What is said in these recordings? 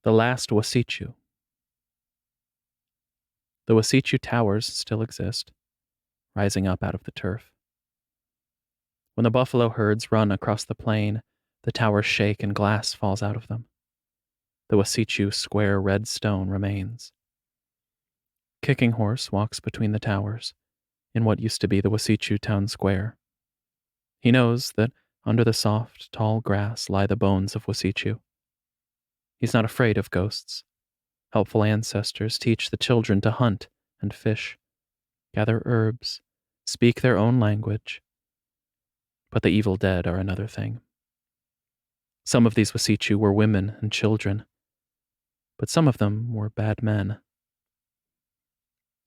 The Last Wasicu. The Wasicu towers still exist, rising up out of the turf. When the buffalo herds run across the plain, the towers shake and glass falls out of them. The Wasicu square red stone remains. Kicking Horse walks between the towers, in what used to be the Wasicu town square. He knows that under the soft, tall grass lie the bones of Wasicu. He's not afraid of ghosts. Helpful ancestors teach the children to hunt and fish, gather herbs, speak their own language. But the evil dead are another thing. Some of these Wasicu were women and children, but some of them were bad men.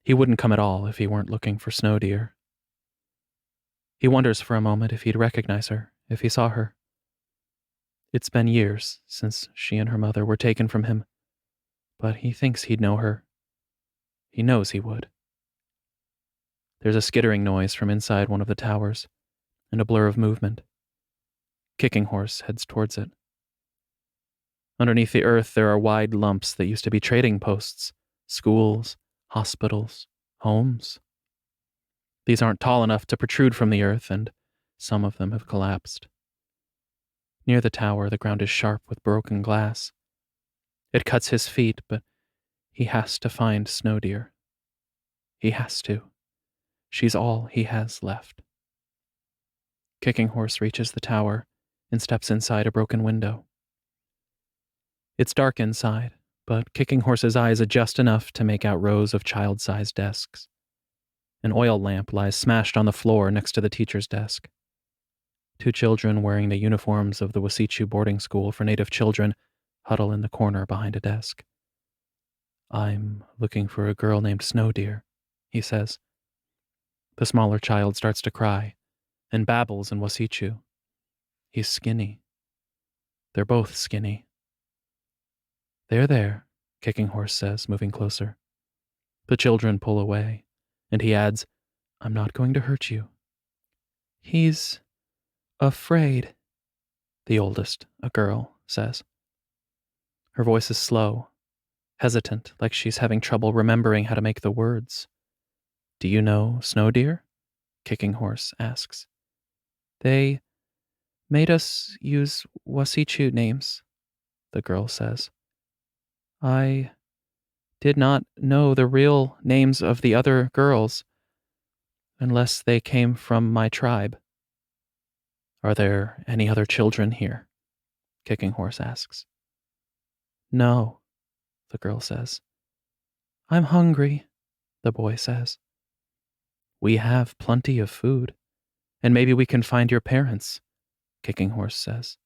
He wouldn't come at all if he weren't looking for snow deer. He wonders for a moment if he'd recognize her, if he saw her. It's been years since she and her mother were taken from him, but he thinks he'd know her. He knows he would. There's a skittering noise from inside one of the towers, and a blur of movement. Kicking Horse heads towards it. Underneath the earth there are wide lumps that used to be trading posts, schools, hospitals, homes. These aren't tall enough to protrude from the earth, and some of them have collapsed. Near the tower, the ground is sharp with broken glass. It cuts his feet, but he has to find snow deer. He has to. She's all he has left. Kicking Horse reaches the tower and steps inside a broken window. It's dark inside, but Kicking Horse's eyes adjust enough to make out rows of child-sized desks. An oil lamp lies smashed on the floor next to the teacher's desk. 2 children wearing the uniforms of the Wasicu boarding school for native children huddle in the corner behind a desk. "I'm looking for a girl named Snow Deer," he says. The smaller child starts to cry and babbles in Wasicu. He's skinny. They're both skinny. There, Kicking Horse says, moving closer. The children pull away, and he adds, "I'm not going to hurt you." "He's afraid," the oldest, a girl, says. Her voice is slow, hesitant, like she's having trouble remembering how to make the words. "Do you know Snow Deer?" Kicking Horse asks. "They made us use Wasicu names," the girl says. "I did not know the real names of the other girls unless they came from my tribe." "Are there any other children here?" Kicking Horse asks. "No," the girl says. "I'm hungry," the boy says. "We have plenty of food, and maybe we can find your parents," Kicking Horse says.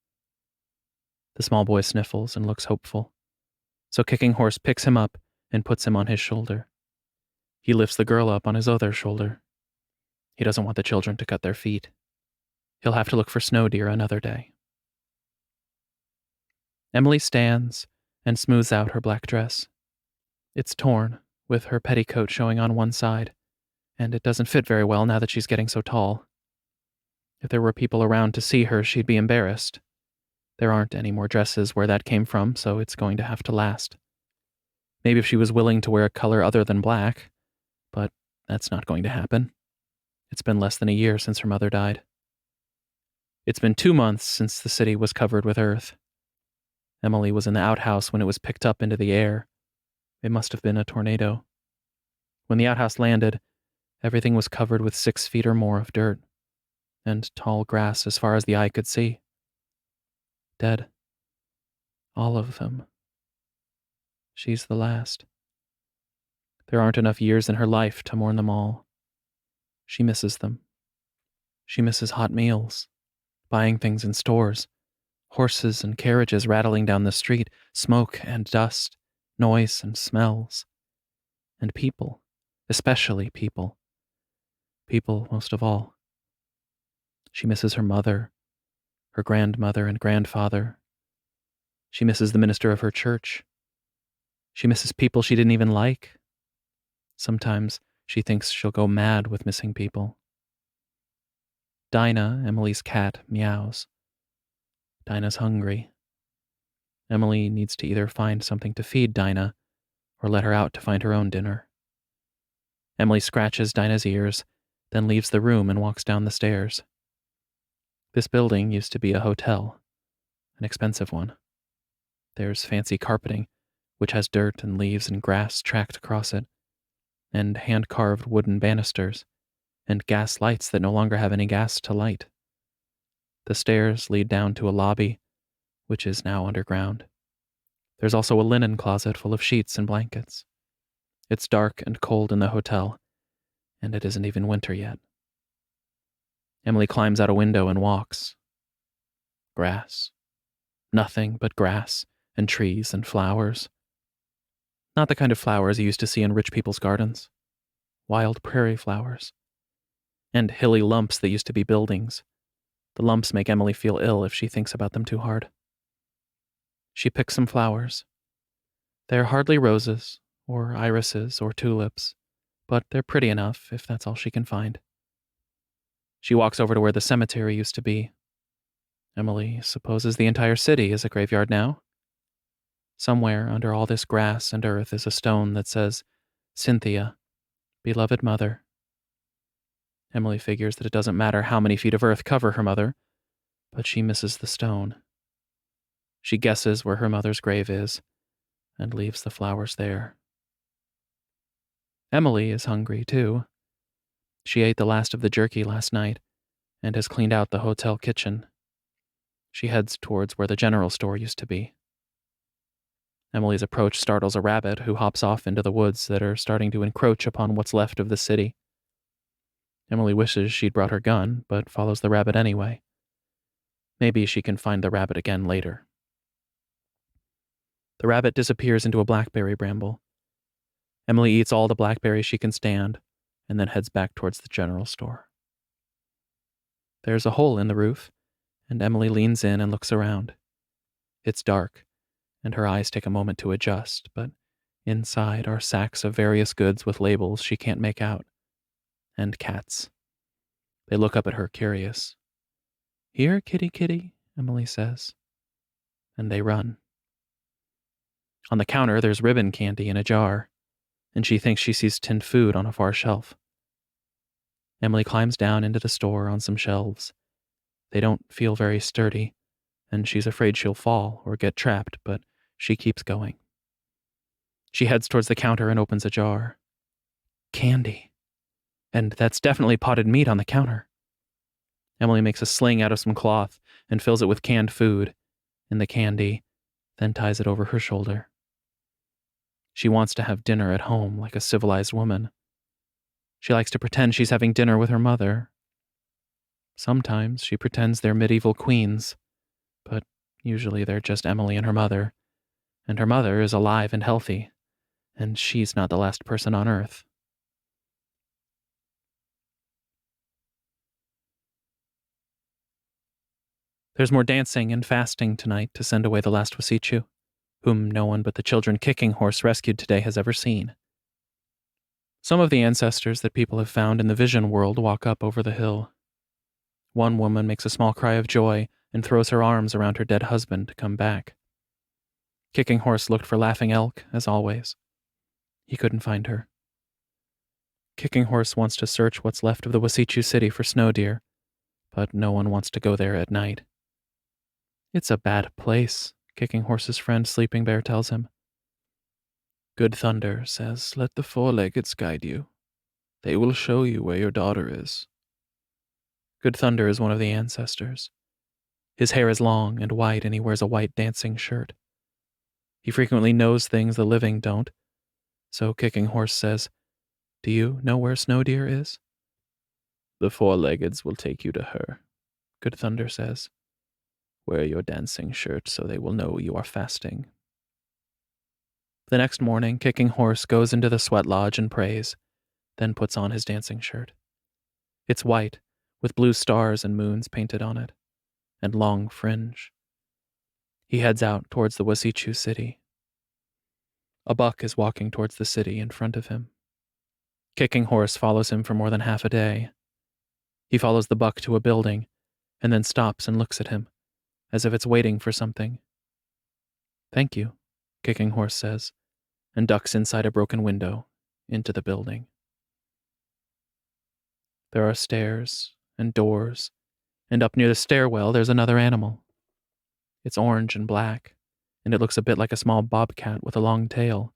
The small boy sniffles and looks hopeful, so Kicking Horse picks him up and puts him on his shoulder. He lifts the girl up on his other shoulder. He doesn't want the children to cut their feet. He'll have to look for snow deer another day. Emily stands and smooths out her black dress. It's torn, with her petticoat showing on one side, and it doesn't fit very well now that she's getting so tall. If there were people around to see her, she'd be embarrassed. There aren't any more dresses where that came from, so it's going to have to last. Maybe if she was willing to wear a color other than black, but that's not going to happen. It's been less than a year since her mother died. It's been 2 months since the city was covered with earth. Emily was in the outhouse when it was picked up into the air. It must have been a tornado. When the outhouse landed, everything was covered with 6 feet or more of dirt, and tall grass as far as the eye could see. Dead. All of them. She's the last. There aren't enough years in her life to mourn them all. She misses them. She misses hot meals, buying things in stores, horses and carriages rattling down the street, smoke and dust, noise and smells. And people, especially people. People most of all. She misses her mother, her grandmother and grandfather. She misses the minister of her church. She misses people she didn't even like. Sometimes she thinks she'll go mad with missing people. Dinah, Emily's cat, meows. Dinah's hungry. Emily needs to either find something to feed Dinah or let her out to find her own dinner. Emily scratches Dinah's ears, then leaves the room and walks down the stairs. This building used to be a hotel, an expensive one. There's fancy carpeting, which has dirt and leaves and grass tracked across it, and hand-carved wooden banisters, and gas lights that no longer have any gas to light. The stairs lead down to a lobby, which is now underground. There's also a linen closet full of sheets and blankets. It's dark and cold in the hotel, and it isn't even winter yet. Emily climbs out a window and walks. Grass. Nothing but grass and trees and flowers. Not the kind of flowers you used to see in rich people's gardens. Wild prairie flowers. And hilly lumps that used to be buildings. The lumps make Emily feel ill if she thinks about them too hard. She picks some flowers. They're hardly roses, or irises, or tulips, but they're pretty enough if that's all she can find. She walks over to where the cemetery used to be. Emily supposes the entire city is a graveyard now. Somewhere under all this grass and earth is a stone that says, Cynthia, beloved mother. Emily figures that it doesn't matter how many feet of earth cover her mother, but she misses the stone. She guesses where her mother's grave is, and leaves the flowers there. Emily is hungry, too. She ate the last of the jerky last night, and has cleaned out the hotel kitchen. She heads towards where the general store used to be. Emily's approach startles a rabbit who hops off into the woods that are starting to encroach upon what's left of the city. Emily wishes she'd brought her gun, but follows the rabbit anyway. Maybe she can find the rabbit again later. The rabbit disappears into a blackberry bramble. Emily eats all the blackberries she can stand, and then heads back towards the general store. There's a hole in the roof, and Emily leans in and looks around. It's dark, and her eyes take a moment to adjust, but inside are sacks of various goods with labels she can't make out. And cats. They look up at her curious. Here, kitty, kitty, Emily says. And they run. On the counter, there's ribbon candy in a jar, and she thinks she sees tinned food on a far shelf. Emily climbs down into the store on some shelves. They don't feel very sturdy, and she's afraid she'll fall or get trapped, but she keeps going. She heads towards the counter and opens a jar. Candy. And that's definitely potted meat on the counter. Emily makes a sling out of some cloth and fills it with canned food and the candy, then ties it over her shoulder. She wants to have dinner at home like a civilized woman. She likes to pretend she's having dinner with her mother. Sometimes she pretends they're medieval queens, but usually they're just Emily and her mother is alive and healthy, and she's not the last person on Earth. There's more dancing and fasting tonight to send away the Last Wasicu, whom no one but the children Kicking Horse rescued today has ever seen. Some of the ancestors that people have found in the vision world walk up over the hill. One woman makes a small cry of joy and throws her arms around her dead husband to come back. Kicking Horse looked for Laughing Elk, as always. He couldn't find her. Kicking Horse wants to search what's left of the Wasicu city for snow deer, but no one wants to go there at night. It's a bad place, Kicking Horse's friend Sleeping Bear tells him. Good Thunder says, let the four-leggeds guide you. They will show you where your daughter is. Good Thunder is one of the ancestors. His hair is long and white, and he wears a white dancing shirt. He frequently knows things the living don't, so Kicking Horse says, do you know where Snow Deer is? The four-leggeds will take you to her, Good Thunder says. Wear your dancing shirt so they will know you are fasting. The next morning, Kicking Horse goes into the sweat lodge and prays, then puts on his dancing shirt. It's white, with blue stars and moons painted on it, and long fringe. He heads out towards the Wasicu city. A buck is walking towards the city in front of him. Kicking Horse follows him for more than half a day. He follows the buck to a building, and then stops and looks at him, as if it's waiting for something. Thank you, Kicking Horse says, and ducks inside a broken window into the building. There are stairs and doors, and up near the stairwell there's another animal. It's orange and black, and it looks a bit like a small bobcat with a long tail.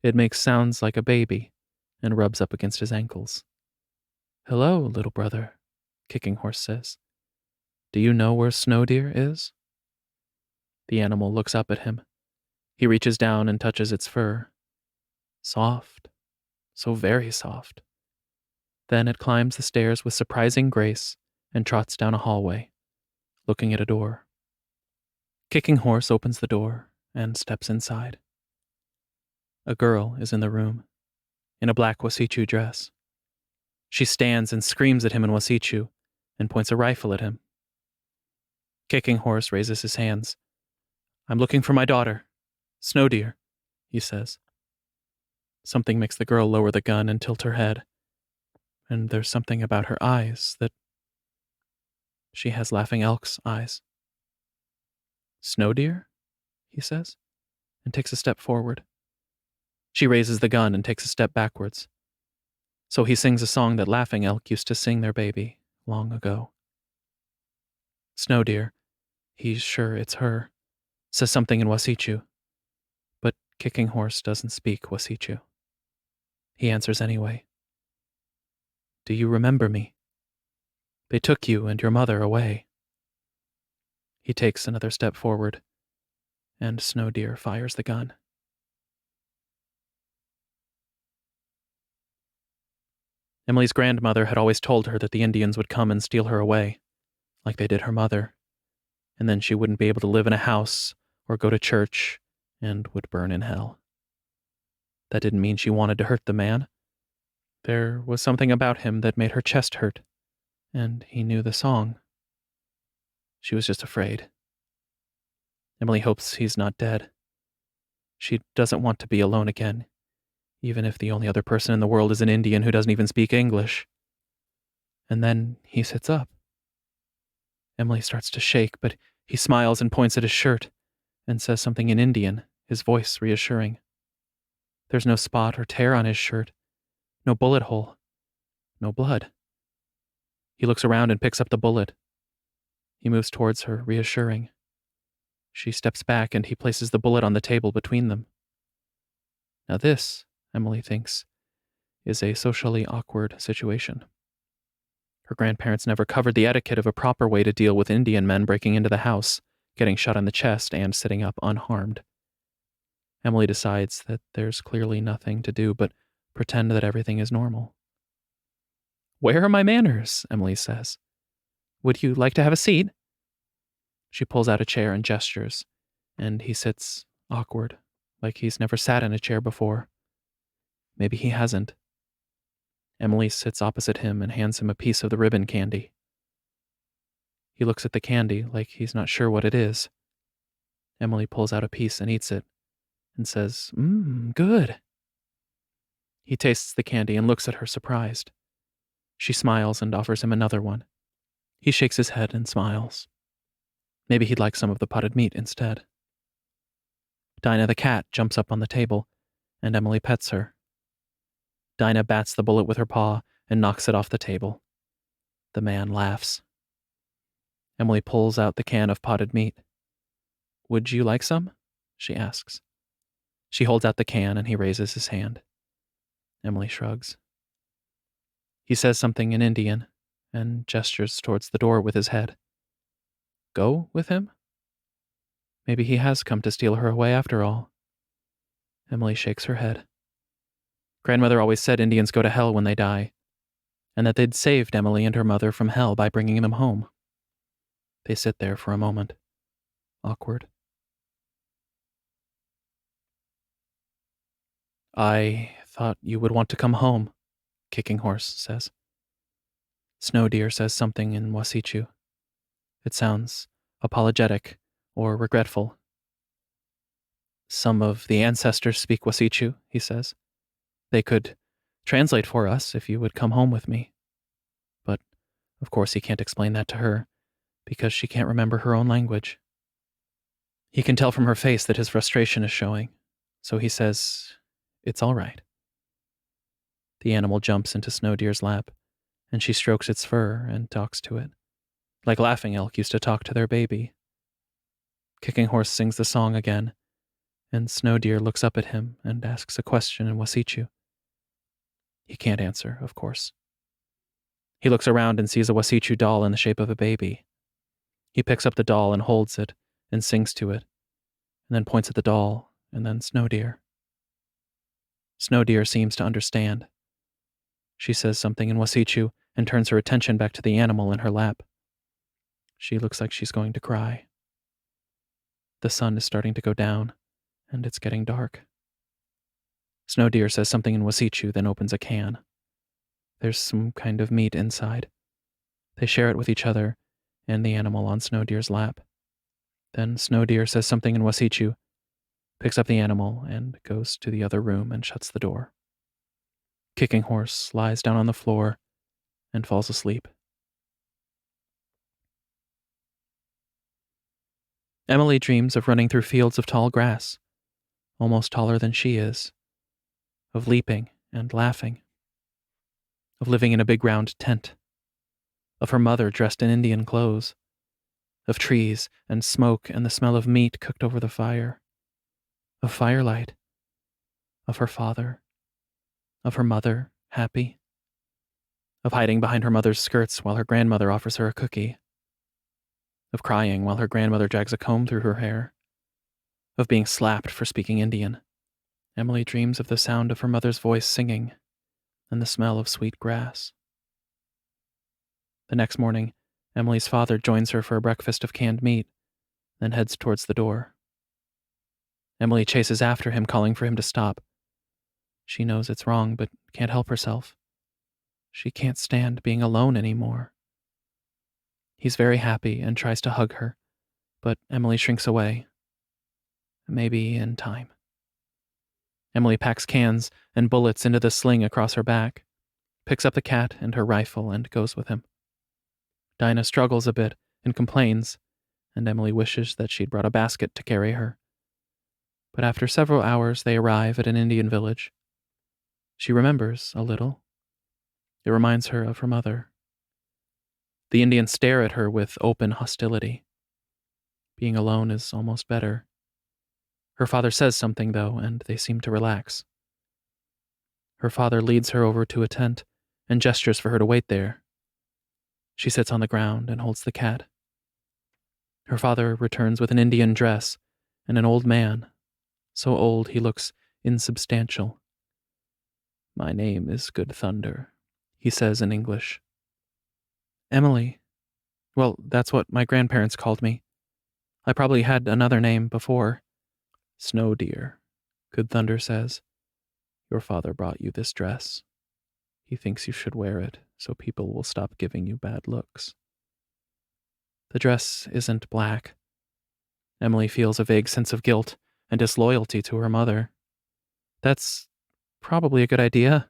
It makes sounds like a baby and rubs up against his ankles. Hello, little brother, Kicking Horse says. Do you know where Snow Deer is? The animal looks up at him. He reaches down and touches its fur. Soft, so very soft. Then it climbs the stairs with surprising grace and trots down a hallway, looking at a door. Kicking Horse opens the door and steps inside. A girl is in the room, in a black Wasicu dress. She stands and screams at him in Wasicu and points a rifle at him. Kicking Horse raises his hands. I'm looking for my daughter, Snow Deer, he says. Something makes the girl lower the gun and tilt her head. And there's something about her eyes that... She has Laughing Elk's eyes. Snow Deer? He says, and takes a step forward. She raises the gun and takes a step backwards. So he sings a song that Laughing Elk used to sing their baby long ago. Snow Deer, he's sure it's her, says something in Wasicu, but Kicking Horse doesn't speak Wasicu. He answers anyway. Do you remember me? They took you and your mother away. He takes another step forward, and Snow Deer fires the gun. Emily's grandmother had always told her that the Indians would come and steal her away, like they did her mother, and then she wouldn't be able to live in a house or go to church and would burn in hell. That didn't mean she wanted to hurt the man. There was something about him that made her chest hurt, and he knew the song. She was just afraid. Emily hopes he's not dead. She doesn't want to be alone again, even if the only other person in the world is an Indian who doesn't even speak English. And then he sits up. Emily starts to shake, but he smiles and points at his shirt and says something in Indian, his voice reassuring. There's no spot or tear on his shirt, no bullet hole, no blood. He looks around and picks up the bullet. He moves towards her, reassuring. She steps back and he places the bullet on the table between them. Now this, Emily thinks, is a socially awkward situation. Her grandparents never covered the etiquette of a proper way to deal with Indian men breaking into the house, getting shot in the chest, and sitting up unharmed. Emily decides that there's clearly nothing to do but pretend that everything is normal. Where are my manners? Emily says. Would you like to have a seat? She pulls out a chair and gestures, and he sits awkward, like he's never sat in a chair before. Maybe he hasn't. Emily sits opposite him and hands him a piece of the ribbon candy. He looks at the candy like he's not sure what it is. Emily pulls out a piece and eats it, and says, good. He tastes the candy and looks at her surprised. She smiles and offers him another one. He shakes his head and smiles. Maybe he'd like some of the potted meat instead. Dinah the cat jumps up on the table, and Emily pets her. Dinah bats the bullet with her paw and knocks it off the table. The man laughs. Emily pulls out the can of potted meat. Would you like some? She asks. She holds out the can and he raises his hand. Emily shrugs. He says something in Indian and gestures towards the door with his head. Go with him? Maybe he has come to steal her away after all. Emily shakes her head. Grandmother always said Indians go to hell when they die, and that they'd saved Emily and her mother from hell by bringing them home. They sit there for a moment, awkward. I thought you would want to come home, Kicking Horse says. Snow Deer says something in Wasicu. It sounds apologetic or regretful. Some of the ancestors speak Wasicu, he says. They could translate for us if you would come home with me. But, of course, he can't explain that to her, because she can't remember her own language. He can tell from her face that his frustration is showing, so he says, "It's all right." The animal jumps into Snow Deer's lap, and she strokes its fur and talks to it, like Laughing Elk used to talk to their baby. Kicking Horse sings the song again, and Snow Deer looks up at him and asks a question in Wasicu. He can't answer, of course. He looks around and sees a Wasicu doll in the shape of a baby. He picks up the doll and holds it and sings to it, and then points at the doll, and then Snow Deer. Snow Deer seems to understand. She says something in Wasicu and turns her attention back to the animal in her lap. She looks like she's going to cry. The sun is starting to go down, and it's getting dark. Snow Deer says something in Wasicu, then opens a can. There's some kind of meat inside. They share it with each other and the animal on Snow Deer's lap. Then Snow Deer says something in Wasicu, picks up the animal, and goes to the other room and shuts the door. Kicking Horse lies down on the floor and falls asleep. Emily dreams of running through fields of tall grass, almost taller than she is, of leaping and laughing, of living in a big round tent, of her mother dressed in Indian clothes, of trees and smoke and the smell of meat cooked over the fire, of firelight, of her father, of her mother, happy, of hiding behind her mother's skirts while her grandmother offers her a cookie, of crying while her grandmother drags a comb through her hair, of being slapped for speaking Indian. Emily dreams of the sound of her mother's voice singing and the smell of sweet grass. The next morning, Emily's father joins her for a breakfast of canned meat, then heads towards the door. Emily chases after him, calling for him to stop. She knows it's wrong, but can't help herself. She can't stand being alone anymore. He's very happy and tries to hug her, but Emily shrinks away. Maybe in time. Emily packs cans and bullets into the sling across her back, picks up the cat and her rifle, and goes with him. Dinah struggles a bit and complains, and Emily wishes that she'd brought a basket to carry her. But after several hours, they arrive at an Indian village. She remembers a little. It reminds her of her mother. The Indians stare at her with open hostility. Being alone is almost better. Her father says something, though, and they seem to relax. Her father leads her over to a tent and gestures for her to wait there. She sits on the ground and holds the cat. Her father returns with an Indian dress and an old man, so old he looks insubstantial. "My name is Good Thunder," he says in English. "Emily. Well, that's what my grandparents called me. I probably had another name before." "Snow Deer," Good Thunder says. "Your father brought you this dress. He thinks you should wear it so people will stop giving you bad looks." The dress isn't black. Emily feels a vague sense of guilt and disloyalty to her mother. "That's probably a good idea,"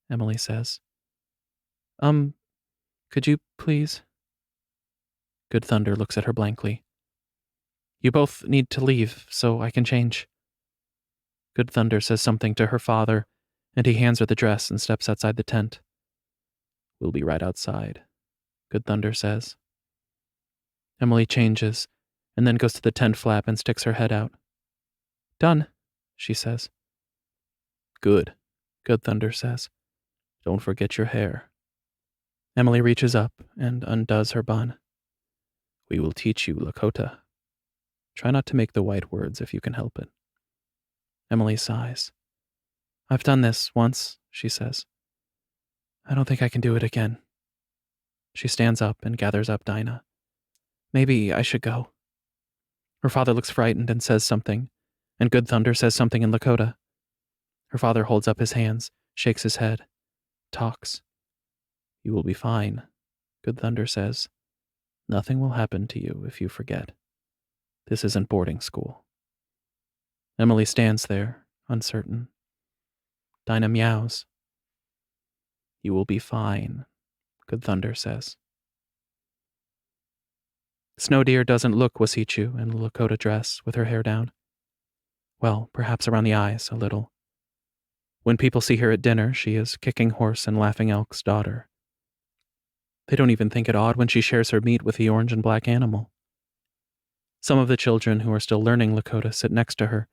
Emily says. Could you please?" Good Thunder looks at her blankly. "You both need to leave so I can change." Good Thunder says something to her father, and he hands her the dress and steps outside the tent. "We'll be right outside," Good Thunder says. Emily changes, and then goes to the tent flap and sticks her head out. "Done," she says. "Good," Good Thunder says. "Don't forget your hair." Emily reaches up and undoes her bun. "We will teach you Lakota. Try not to make the white words if you can help it." Emily sighs. "I've done this once," she says. "I don't think I can do it again." She stands up and gathers up Dinah. "Maybe I should go." Her father looks frightened and says something, and Good Thunder says something in Lakota. Her father holds up his hands, shakes his head, talks. "You will be fine," Good Thunder says. "Nothing will happen to you if you forget. This isn't boarding school." Emily stands there, uncertain. Dinah meows. "You will be fine," Good Thunder says. Snow Deer doesn't look Wasicu in the Lakota dress with her hair down. Well, perhaps around the eyes a little. When people see her at dinner, she is Kicking Horse and Laughing Elk's daughter. They don't even think it odd when she shares her meat with the orange and black animal. Some of the children who are still learning Lakota sit next to her,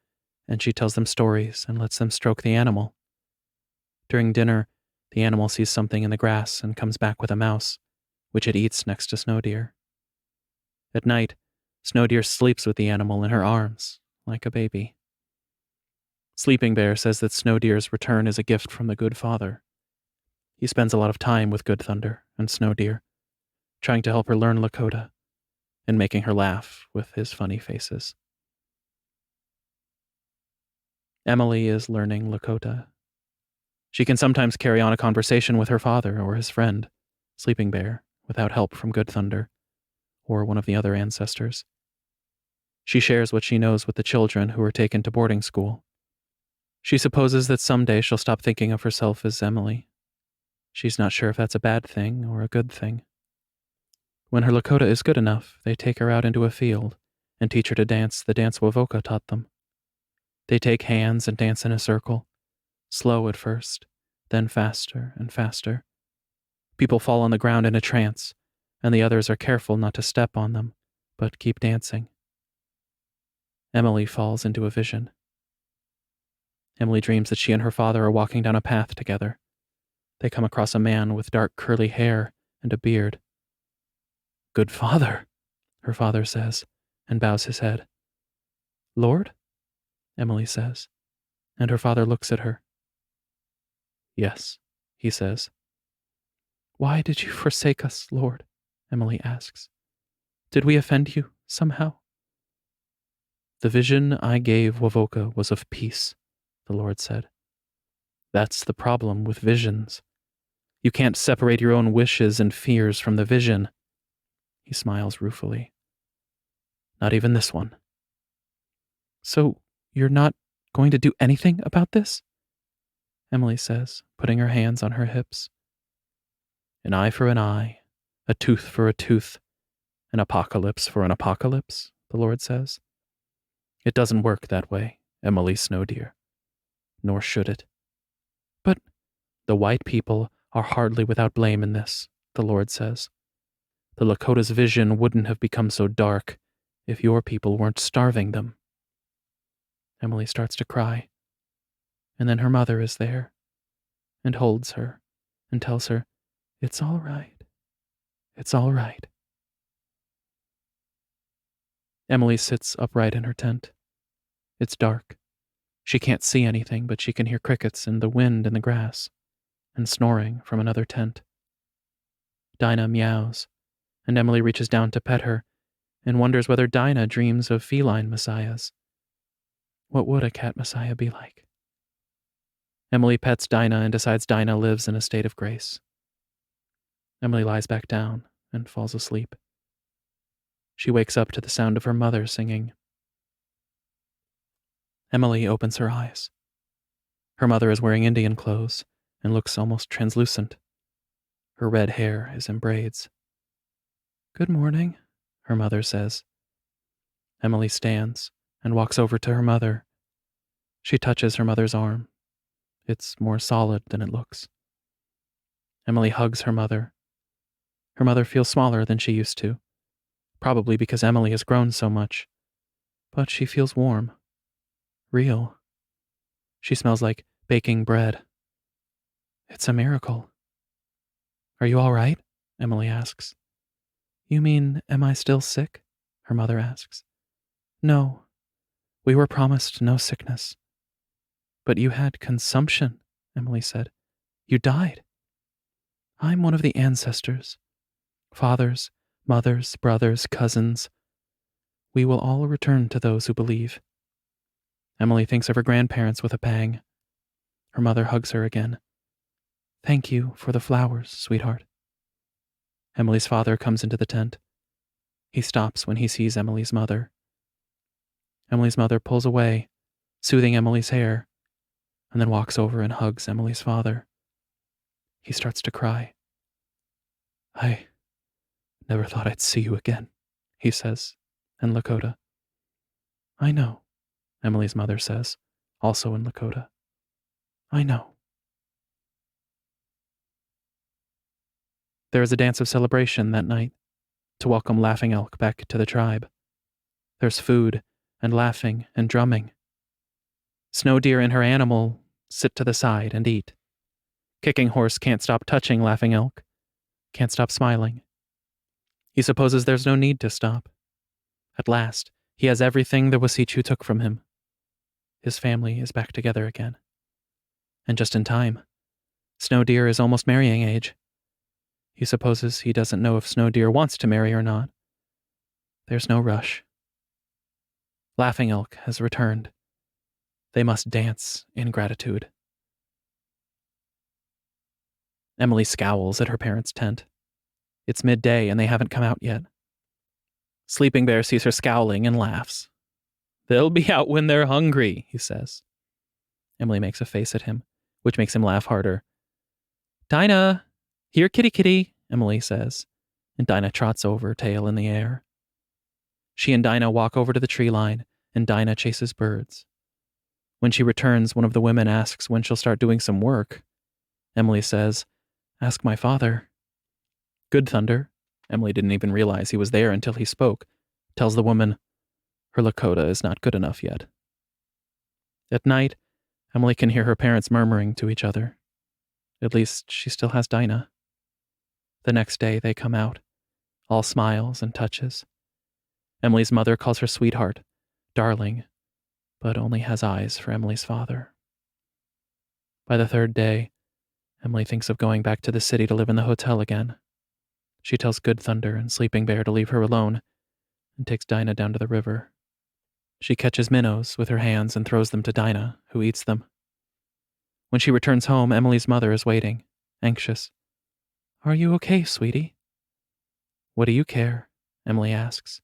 and she tells them stories and lets them stroke the animal. During dinner, the animal sees something in the grass and comes back with a mouse, which it eats next to Snow Deer. At night, Snow Deer sleeps with the animal in her arms, like a baby. Sleeping Bear says that Snow Deer's return is a gift from the Good Father. He spends a lot of time with Good Thunder and Snow Deer, trying to help her learn Lakota and making her laugh with his funny faces. Emily is learning Lakota. She can sometimes carry on a conversation with her father or his friend, Sleeping Bear, without help from Good Thunder or one of the other ancestors. She shares what she knows with the children who are taken to boarding school. She supposes that someday she'll stop thinking of herself as Emily. She's not sure if that's a bad thing or a good thing. When her Lakota is good enough, they take her out into a field and teach her to dance the dance Wavoka taught them. They take hands and dance in a circle, slow at first, then faster and faster. People fall on the ground in a trance, and the others are careful not to step on them, but keep dancing. Emily falls into a vision. Emily dreams that she and her father are walking down a path together. They come across a man with dark curly hair and a beard. "Good father," her father says, and bows his head. "Lord?" Emily says, and her father looks at her. "Yes," he says. "Why did you forsake us, Lord?" Emily asks. "Did we offend you somehow?" "The vision I gave Wavoka was of peace," the Lord said. "That's the problem with visions. You can't separate your own wishes and fears from the vision." He smiles ruefully. "Not even this one." "So you're not going to do anything about this?" Emily says, putting her hands on her hips. "An eye for an eye, a tooth for a tooth, an apocalypse for an apocalypse," the Lord says. "It doesn't work that way, Emily Snow Deer. Nor should it. But the white people are hardly without blame in this," the Lord says. "The Lakota's vision wouldn't have become so dark if your people weren't starving them." Emily starts to cry, and then her mother is there and holds her and tells her, "It's all right. It's all right." Emily sits upright in her tent. It's dark. She can't see anything, but she can hear crickets and the wind in the grass, and snoring from another tent. Dinah meows, and Emily reaches down to pet her and wonders whether Dinah dreams of feline messiahs. What would a cat messiah be like? Emily pets Dinah and decides Dinah lives in a state of grace. Emily lies back down and falls asleep. She wakes up to the sound of her mother singing. Emily opens her eyes. Her mother is wearing Indian clothes and looks almost translucent. Her red hair is in braids. "Good morning," her mother says. Emily stands and walks over to her mother. She touches her mother's arm. It's more solid than it looks. Emily hugs her mother. Her mother feels smaller than she used to, probably because Emily has grown so much. But she feels warm. Real. She smells like baking bread. It's a miracle. "Are you all right?" Emily asks. "You mean, am I still sick?" her mother asks. "No. We were promised no sickness." "But you had consumption," Emily said. "You died." "I'm one of the ancestors. Fathers, mothers, brothers, cousins. We will all return to those who believe." Emily thinks of her grandparents with a pang. Her mother hugs her again. "Thank you for the flowers, sweetheart." Emily's father comes into the tent. He stops when he sees Emily's mother. Emily's mother pulls away, soothing Emily's hair, and then walks over and hugs Emily's father. He starts to cry. "I never thought I'd see you again," he says, in Lakota. I know, Emily's mother says, also in Lakota. I know. There is a dance of celebration that night to welcome Laughing Elk back to the tribe. There's food and laughing and drumming. Snow Deer and her animal sit to the side and eat. Kicking Horse can't stop touching Laughing Elk, can't stop smiling. He supposes there's no need to stop. At last, he has everything the Wasicu took from him. His family is back together again. And just in time. Snow Deer is almost marrying age. He supposes he doesn't know if Snow Deer wants to marry or not. There's no rush. Laughing Elk has returned. They must dance in gratitude. Emily scowls at her parents' tent. It's midday and they haven't come out yet. Sleeping Bear sees her scowling and laughs. They'll be out when they're hungry, he says. Emily makes a face at him, which makes him laugh harder. Dinah! Here, kitty kitty, Emily says, and Dinah trots over, tail in the air. She and Dinah walk over to the tree line, and Dinah chases birds. When she returns, one of the women asks when she'll start doing some work. Emily says, Ask my father. Good Thunder, Emily didn't even realize he was there until he spoke, tells the woman, her Lakota is not good enough yet. At night, Emily can hear her parents murmuring to each other. At least she still has Dinah. The next day they come out, all smiles and touches. Emily's mother calls her sweetheart, darling, but only has eyes for Emily's father. By the third day, Emily thinks of going back to the city to live in the hotel again. She tells Good Thunder and Sleeping Bear to leave her alone and takes Dinah down to the river. She catches minnows with her hands and throws them to Dinah, who eats them. When she returns home, Emily's mother is waiting, anxious. Are you okay, sweetie? What do you care? Emily asks.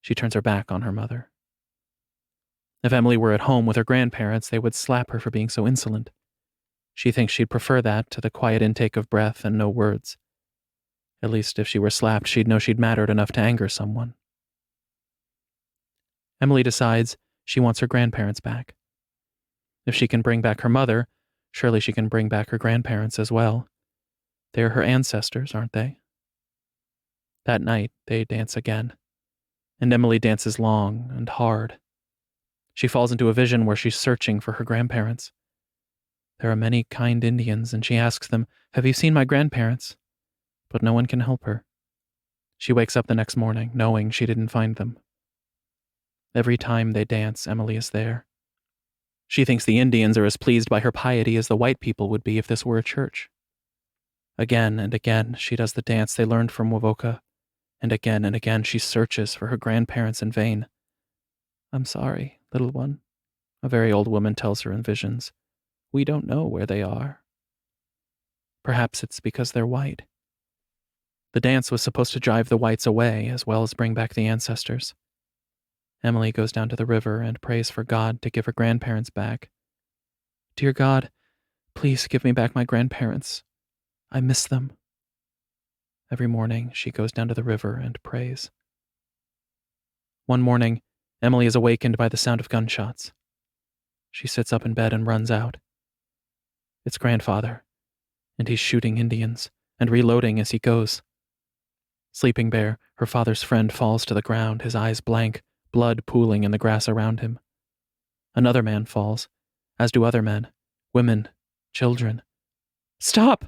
She turns her back on her mother. If Emily were at home with her grandparents, they would slap her for being so insolent. She thinks she'd prefer that to the quiet intake of breath and no words. At least if she were slapped, she'd know she'd mattered enough to anger someone. Emily decides she wants her grandparents back. If she can bring back her mother, surely she can bring back her grandparents as well. They're her ancestors, aren't they? That night, they dance again. And Emily dances long and hard. She falls into a vision where she's searching for her grandparents. There are many kind Indians, and she asks them, Have you seen my grandparents? But no one can help her. She wakes up the next morning, knowing she didn't find them. Every time they dance, Emily is there. She thinks the Indians are as pleased by her piety as the white people would be if this were a church. Again and again, she does the dance they learned from Wovoka, and again she searches for her grandparents in vain. I'm sorry, little one, a very old woman tells her in visions. We don't know where they are. Perhaps it's because they're white. The dance was supposed to drive the whites away as well as bring back the ancestors. Emily goes down to the river and prays for God to give her grandparents back. Dear God, please give me back my grandparents. I miss them. Every morning, she goes down to the river and prays. One morning, Emily is awakened by the sound of gunshots. She sits up in bed and runs out. It's grandfather, and he's shooting Indians and reloading as he goes. Sleeping Bear, her father's friend, falls to the ground, his eyes blank, blood pooling in the grass around him. Another man falls, as do other men, women, children. Stop!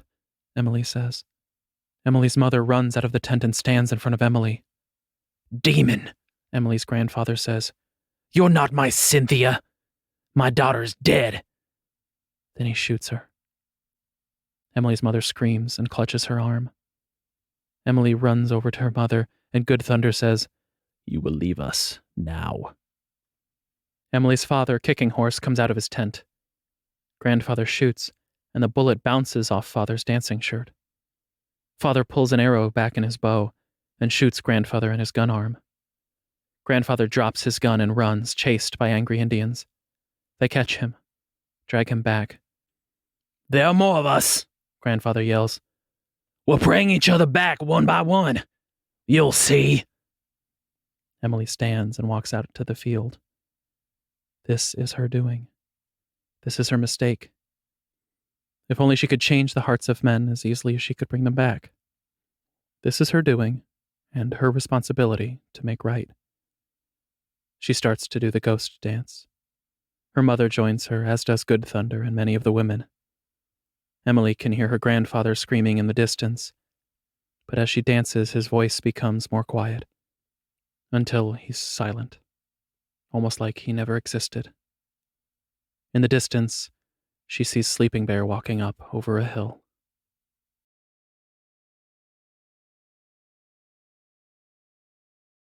Emily says. Emily's mother runs out of the tent and stands in front of Emily. Demon, Emily's grandfather says. You're not my Cynthia. My daughter's dead. Then he shoots her. Emily's mother screams and clutches her arm. Emily runs over to her mother, and Good Thunder says, You will leave us now. Emily's father, Kicking Horse, comes out of his tent. Grandfather shoots, and the bullet bounces off Father's dancing shirt. Father pulls an arrow back in his bow and shoots Grandfather in his gun arm. Grandfather drops his gun and runs, chased by angry Indians. They catch him, drag him back. There are more of us, Grandfather yells. We'll bring each other back one by one. You'll see. Emily stands and walks out to the field. This is her doing. This is her mistake. If only she could change the hearts of men as easily as she could bring them back. This is her doing, and her responsibility to make right. She starts to do the ghost dance. Her mother joins her, as does Good Thunder and many of the women. Emily can hear her grandfather screaming in the distance, but as she dances, his voice becomes more quiet, until he's silent, almost like he never existed. In the distance, she sees Sleeping Bear walking up over a hill.